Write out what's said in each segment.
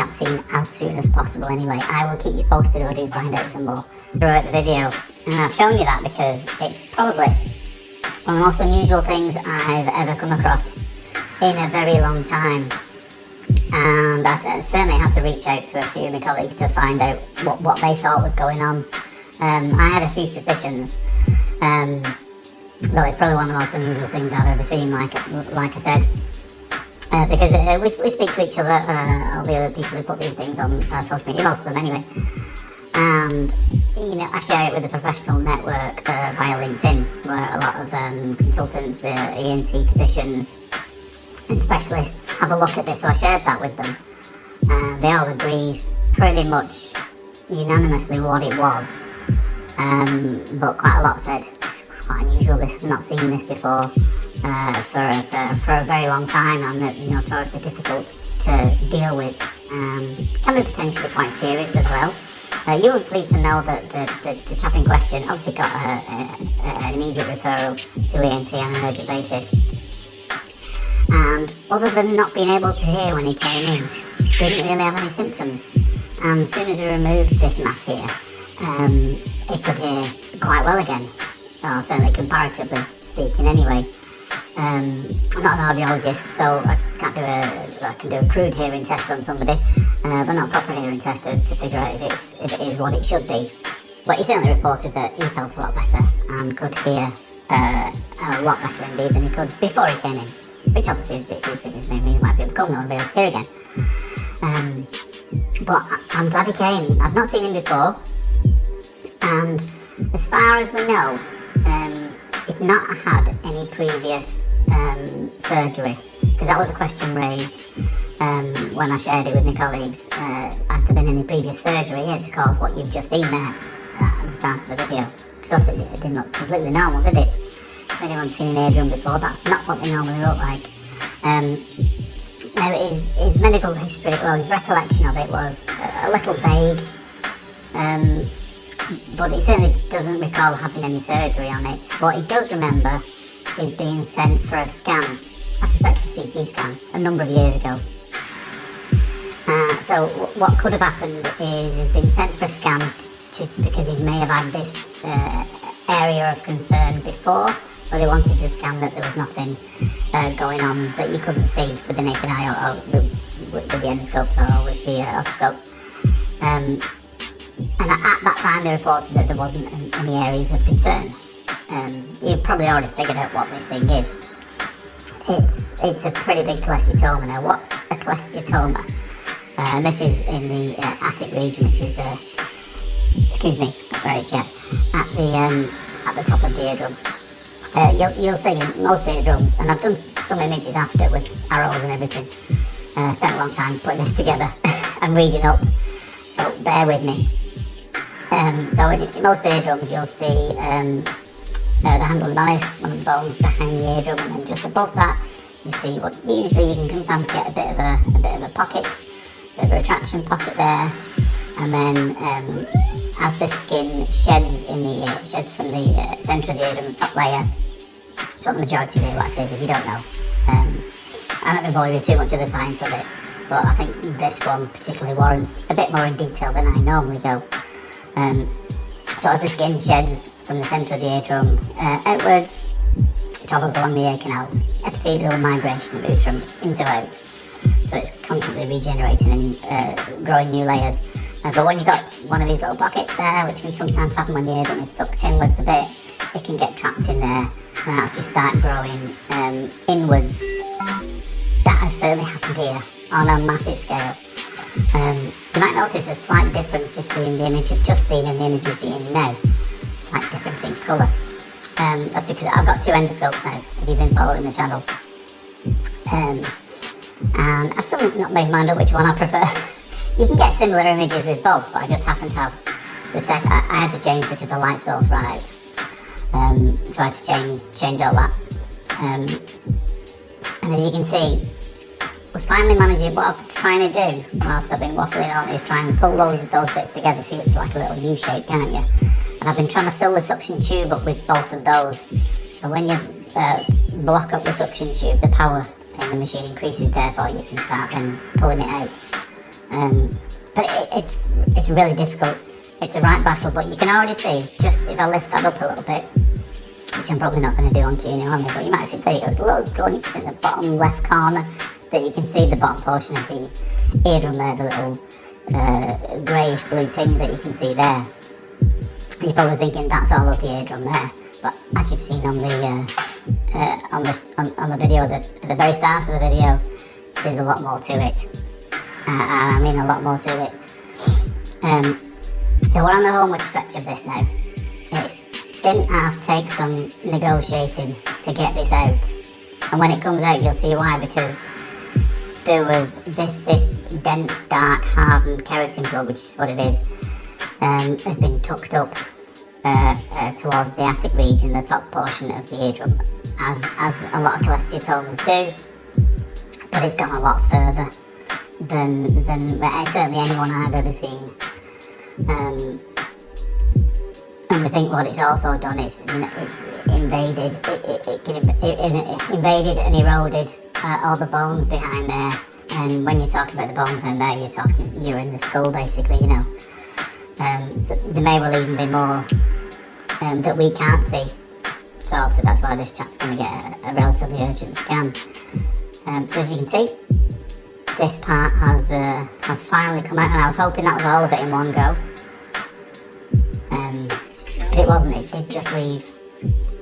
that seen as soon as possible anyway. I will keep you posted if I do find out some more throughout the video. And I've shown you that because it's probably one of the most unusual things I've ever come across in a very long time. And I certainly had to reach out to a few of my colleagues to find out what they thought was going on. I had a few suspicions, though it's probably one of the most unusual things I've ever seen, like I said. Because we speak to each other, all the other people who put these things on social media, most of them anyway. And, I share it with a professional network via LinkedIn, where a lot of consultants, ENT physicians and specialists have a look at this. So I shared that with them. They all agreed pretty much unanimously what it was. But quite a lot said, quite unusual, I've not seen this before. For a very long time, and notoriously difficult to deal with. Can be potentially quite serious as well. You were pleased to know that the chap in question obviously got an immediate referral to ENT on an urgent basis, and other than not being able to hear when he came in, didn't really have any symptoms. And as soon as we removed this mass here, he could hear quite well again, or certainly comparatively speaking anyway. I'm not an audiologist, so I can do a crude hearing test on somebody, but not a proper hearing test to figure out if it is what it should be. But he certainly reported that he felt a lot better and could hear a lot better indeed than he could before he came in, which obviously is the main reason why people come now and be able to hear again. But I'm glad he came. I've not seen him before, and as far as we know, he'd not had any previous surgery, because that was a question raised when I shared it with my colleagues. Has there been any previous surgery here to cause what you've just seen there at the start of the video? Because obviously it didn't look completely normal, did it? If anyone's seen an eardrum before, that's not what they normally look like. Now his medical history, his recollection of it was a little vague. But he certainly doesn't recall having any surgery on it. What he does remember is being sent for a scan, I suspect a CT scan, a number of years ago. So what could have happened is he's been sent for a scan because he may have had this area of concern before, but they wanted to scan that there was nothing going on that you couldn't see with the naked eye or with the endoscopes or with the otoscopes. And at that time they reported that there wasn't any areas of concern. You've probably already figured out what this thing is. It's a pretty big cholesteatoma. Now, what's a cholesteatoma? This is in the attic region, which is at the top of the eardrum. You'll see in most eardrums, and I've done some images after with arrows and everything. Spent a long time putting this together and reading up, so bear with me. So in most eardrums you'll see the handle malleus, one of the bones behind the eardrum, and then just above that you see what usually you can sometimes get a bit of a pocket, a bit of a retraction pocket there, and then as the skin sheds from the centre of the eardrum, the top layer. It's what the majority of earwax is, if you don't know. I'm not going to bore you with too much of the science of it, but I think this one particularly warrants a bit more in detail than I normally go. So as the skin sheds from the centre of the eardrum outwards, it travels along the ear canal, epithelial migration, it moves from in to out. So it's constantly regenerating and growing new layers. But when you've got one of these little pockets there, which can sometimes happen when the eardrum is sucked inwards a bit, it can get trapped in there and actually start growing inwards. That has certainly happened here on a massive scale. You might notice a slight difference between the image you've just seen and the image you're seeing now. Slight difference in colour. That's because I've got two endoscopes now, if you've been following the channel. And I've still not made mind up which one I prefer. You can get similar images with both, but I just happen to have I had to change because the light source ran out. So I had to change all that. And as you can see, we're finally managing. What I'm trying to do whilst I've been waffling on is try and pull those bits together. See, it's like a little U shape, can't you? And I've been trying to fill the suction tube up with both of those. So when you block up the suction tube, the power in the machine increases, therefore you can start then pulling it out. But it's really difficult. It's a right battle, but you can already see, just if I lift that up a little bit, which I'm probably not going to do on Q&A on me, but you might see there you go, little glints in the bottom left corner that you can see the bottom portion of the eardrum there, the little greyish blue tinge that you can see there. You're probably thinking that's all of the eardrum there, but as you've seen on the video, at the very start of the video, there's a lot more to it. And I mean a lot more to it. So we're on the homeward stretch of this now. It didn't have to take some negotiating to get this out. And when it comes out, you'll see why, because there was this dense, dark, hardened keratin plug, which is what it is, has been tucked up towards the attic region, the top portion of the eardrum, as a lot of cholesteatomas do. But it's gone a lot further than certainly anyone I've ever seen. And we think what it's also done is, it's invaded. It invaded and eroded all the bones behind there. And when you talk about the bones down there, you're in the skull basically, So there may well even be more that we can't see. So obviously that's why this chap's going to get a relatively urgent scan. So as you can see, this part has finally come out, and I was hoping that was all of it in one go. But it wasn't. It did just leave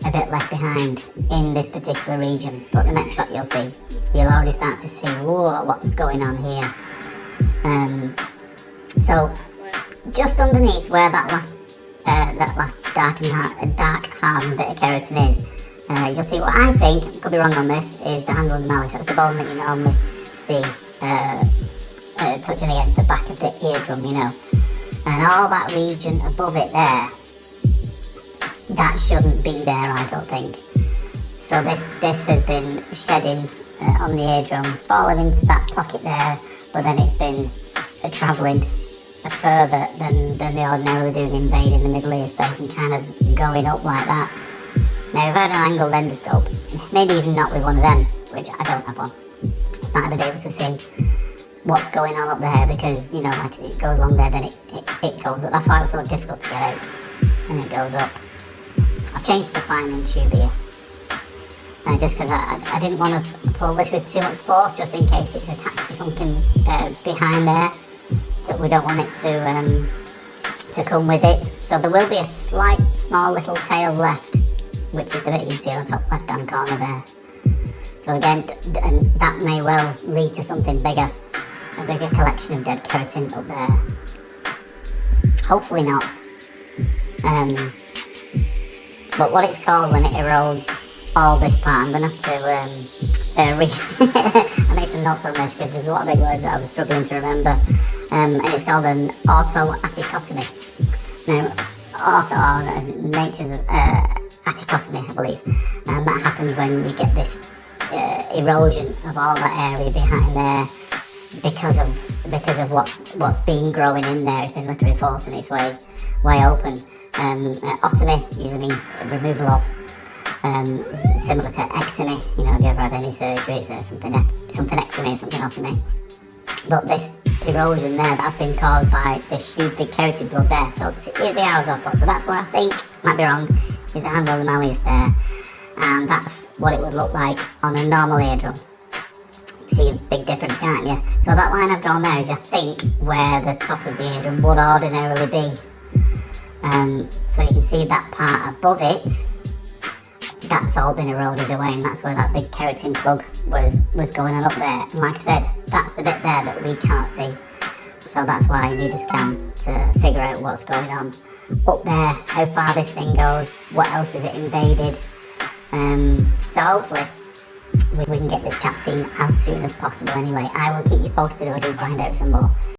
a bit left behind in this particular region. But the next shot you'll see, you'll already start to see, whoa, what's going on here. So just underneath where that last dark hardened bit of keratin is, you'll see what I think, I could be wrong on this, is the handle of the malleus. That's the bone that you normally see touching against the back of the eardrum, And all that region above it there, that shouldn't be there, I don't think. So this has been shedding on the eardrum, falling into that pocket there, but then it's been travelling further than they ordinarily do, invading the middle ear space and kind of going up like that. Now, if I had an angled endoscope, maybe even not with one of them, which I don't have one, might have been able to see what's going on up there, because, like it goes along there, then it goes up. That's why it was so difficult to get out, and it goes up. I've changed the fining tube here, just because I didn't want to pull this with too much force, just in case it's attached to something behind there that we don't want it to come with it. So there will be a small little tail left, which is the bit you can see on the top left hand corner there. So again, and that may well lead to something bigger, a bigger collection of dead keratin up there. Hopefully not. But what it's called when it erodes all this part, I'm going to have to I made some notes on this because there's a lot of big words that I was struggling to remember. And it's called an autoaticotomy. Now, nature's aticotomy, I believe. And that happens when you get this erosion of all that area behind there because of what's been growing in there. It's been literally forcing its way open. Otomy usually means removal of, similar to ectomy. Have you ever had any surgery? It's something ectomy, something otomy. But this erosion there, that's been caused by this huge big keratin blood there. So here's the arrows off, so that's what I think, might be wrong, is the handle of the malleus there. And that's what it would look like on a normal eardrum. You can see a big difference, can't you? So that line I've drawn there is, I think, where the top of the eardrum would ordinarily be. So you can see that part above it, that's all been eroded away, and that's where that big keratin plug was going on up there. And like I said, that's the bit there that we can't see. So that's why I need a scan to figure out what's going on up there, how far this thing goes, what else is it invaded. So hopefully we can get this chap seen as soon as possible anyway. I will keep you posted if I do find out some more.